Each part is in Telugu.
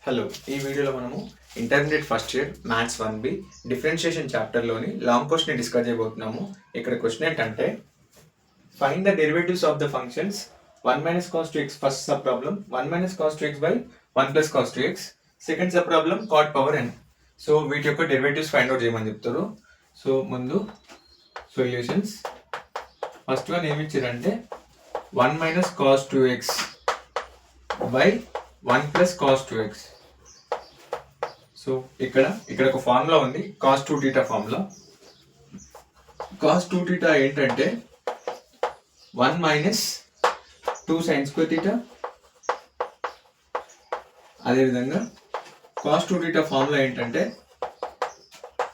హలో, ఈ వీడియోలో మనము intermediate first year maths 1B differentiation చాప్టర్లోని లాంగ్ క్వశ్చన్ డిస్కస్ చేయబోతున్నాము. ఇక్కడ క్వశ్చన్ ఏంటంటే find the derivatives of the functions 1 minus cos 2x first sub problem, 1 minus cos 2x by 1 plus cos 2x second sub problem cot power n. So వీటి యొక్క డెరివేటివ్స్ ఫైండ్ అవుట్ చేయమని చెప్తారు. సో ముందు సొల్యూషన్స్. ఫస్ట్ వన్ ఏమి ఇచ్చారంటే 1 minus cos 2x by 1 plus cos 2x. So ఇక్కడ ఒక ఫార్ములా ఉంది, cos 2 theta formula. cos 2 theta ఏంటంటే 1 minus 2 sin square theta. అదేవిధంగా cos 2 theta ఫార్ములా ఏంటంటే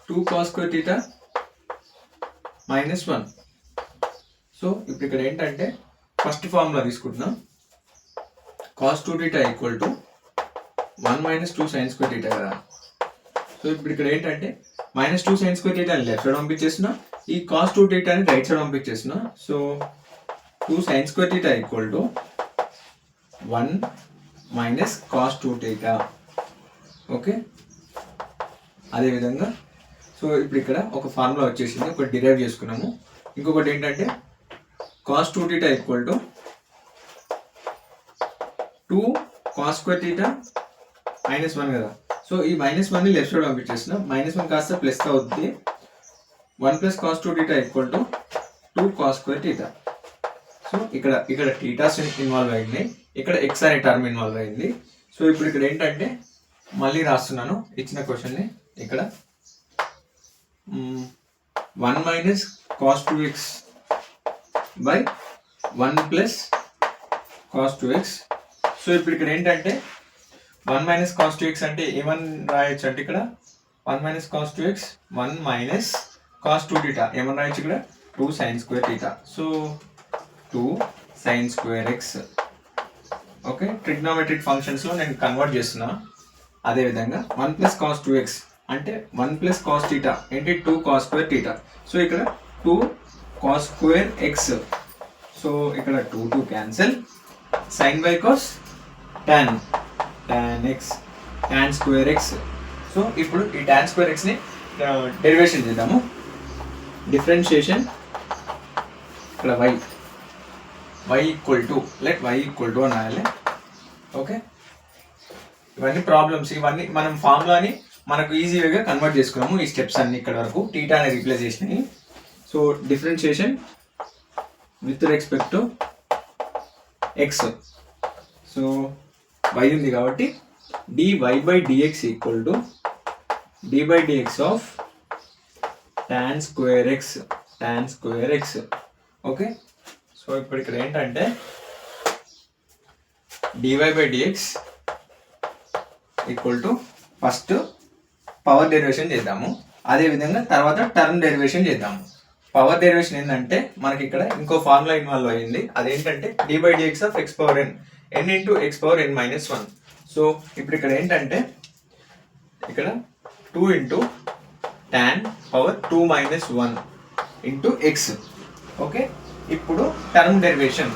2 cos square theta minus 1. So ఇప్పుడు ఇక్కడ ఏంటంటే ఫస్ట్ ఫార్ములా తీసుకుంటున్నాం, cos 2 theta equal to 1 minus 2 sin square theta కదా. సో ఇప్పుడు ఇక్కడ ఏంటంటే minus 2 sin square theta left side పంపించేస్తున్నా, ఈ cos 2 theta ని రైట్ సైడ్ పంపించేస్తున్నా. So 2 sin square theta equal to 1 minus cos 2 theta. Okay, అదేవిధంగా సో ఇప్పుడు ఇక్కడ ఒక ఫార్ములా వచ్చేసింది, ఒకటి డిరైవ్ చేసుకున్నాము. ఇంకొకటి ఏంటంటే cos 2 theta equal to 2 cos square theta minus 1 కదా. సో ఈ మైనస్ 1ని లెఫ్ట్ సైడ్ పంపించేసిన, -1 కాస్త ప్లస్ అవుతుంది. 1 plus cos 2 theta equal to 2 cos square theta. So ఇక్కడ థీటాస్ ఇన్వాల్వ్ అయింది, ఇక్కడ ఎక్స్ అనే టర్మ్ ఇన్వాల్వ్ అయింది. సో ఇప్పుడు ఇక్కడ ఏంటంటే మళ్ళీ రాస్తున్నాను ఇచ్చిన క్వశ్చన్ని. ఇక్కడ 1 minus cos 2x by 1 plus cos 2x. So ఇప్పుడు ఇక్కడ ఏంటంటే 1 minus cos 2x అంటే ఏమని రాయొచ్చు అంటే ఇక్కడ 1 minus cos 2x 1 minus cos 2 theta ఏమని రాయొచ్చు ఇక్కడ 2 sin square theta. So 2 sin square x. Okay, trigonometric ఫంక్షన్స్లో నేను కన్వర్ట్ చేస్తున్నా. అదేవిధంగా 1 plus cos 2x అంటే 1 plus cos theta ఏంటి 2 cos square theta. సో ఇక్కడ 2 cos square x. సో ఇక్కడ 2 cancel, sin by cos tan x tan square x. So ఇప్పుడు ఈ tan square x ని డెరివేషన్ చేద్దాము. డిఫరెన్షియేషన్ ఇక్కడ y equal to let y equal to అని రాయాలి. ఓకే, ఇవన్నీ ప్రాబ్లమ్స్, ఇవన్నీ మనం ఫార్ములాని మనకు ఈజీగా కన్వర్ట్ చేసుకున్నాము. ఈ స్టెప్స్ అన్ని ఇక్కడ వరకు టీటాని రీప్లేస్ చేసినాయి. So differentiation with respect to x. So y ఉంది కాబట్టి dy by dx equal to d by dx of tan square x. Okay, so ఇప్పుడు ఇక్కడ ఏంటంటే dy by dx equal to first power derivation చేద్దాము, అదేవిధంగా తర్వాత టర్మ్ డెరివేషన్ చేద్దాము. పవర్ డెరివేషన్ ఏంటంటే మనకి ఇక్కడ ఇంకో ఫార్ములా ఇన్వాల్వ్ అయ్యింది, అదేంటంటే d by dx of x power n into x power n minus 1. So ఇప్పుడు ఇక్కడ ఏంటంటే ఇక్కడ 2 into tan power 2 minus 1 into x. Okay, ఇప్పుడు term derivation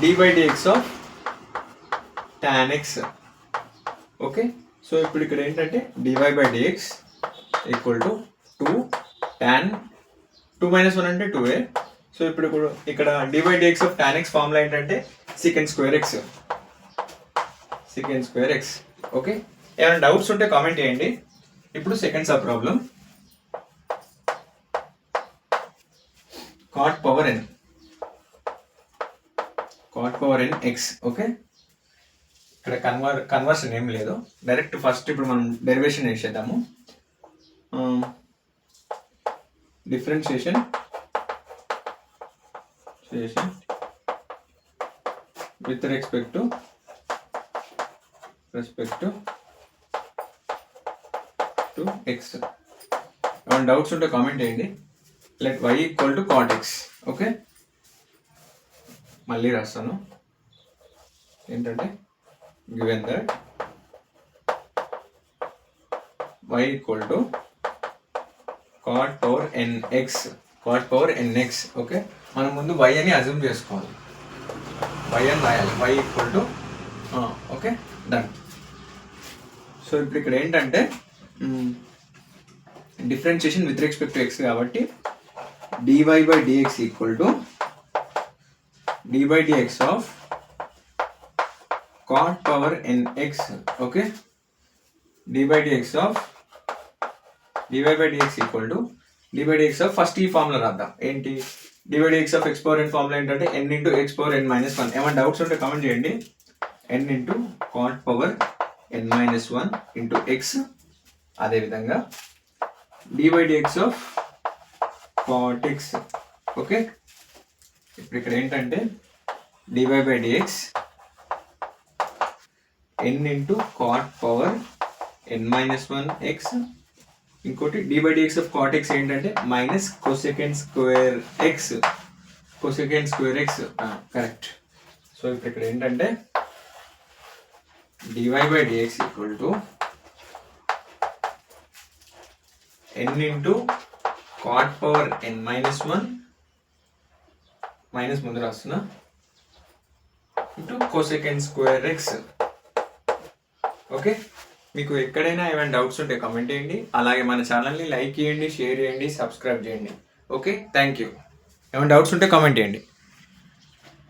d by dx of tan x. Okay, so ఇప్పుడు ఇక్కడ ఏంటంటే dy by dx equal to 2 tan 2 minus 1 అంటే 2a. సో ఇప్పుడు ఇక్కడ dy by dx of tan x formula ఏంటంటే secant square x. ఓకే, ఏమైనా డౌట్స్ ఉంటే కామెంట్ చేయండి. ఇప్పుడు second sub problem, cot power n x. Okay, ఇక్కడ కన్వర్షన్ ఏం లేదు, డైరెక్ట్ ఫస్ట్ ఇప్పుడు మనం డెరివేషన్ చేసేద్దాము. Differentiation with respect to x. ఏమైనా డౌట్స్ ఉంటే కామెంట్ చేయండి. Let y equal to cot x. Okay, మళ్ళీ రాస్తాను ఏంటంటే given that y equal to cot power nx. Okay, మనం ముందు y అని అజ్యూమ్ చేసుకోవాలి, y అని రాయాలి, y equal to okay done. So ఇప్పుడు ఇక్కడ ఏంటంటే differentiation with respect to X కాబట్టి dy by dx equal to d by dx of cot power nx. Okay, dy by dx equal to dy by dx of first ఈ ఫార్ములా రాద్దాం. ఏంటి dy by dx of x power n formula ఏంటంటే n into x power n minus 1. ఏమైనా డౌట్స్ ఉంటే కామెంట్ చేయండి. n into cot power n minus 1 into x, అదేవిధంగా dy by dx of cot x. Okay, ఇప్పుడు ఇక్కడ ఏంటంటే dy by dx n into cot power n minus 1 x, ఇంకోటి dy by dx of cot x ఏంటంటే minus cosecant square x, cosecant square x. Correct. So ఇప్పుడు ఇక్కడ ఏంటంటే dy by dx equal to n into cot power n minus 1 minus ముందు రాస్తున్నా into cosecant square x. Okay, మీకు ఎక్కడైనా ఏమైనా డౌట్స్ ఉంటే కామెంట్ చేయండి. అలాగే మన ఛానల్ని లైక్ చేయండి, షేర్ చేయండి, సబ్స్క్రైబ్ చేయండి. Okay, thank you. ఏమైనా డౌట్స్ ఉంటే కామెంట్ చేయండి.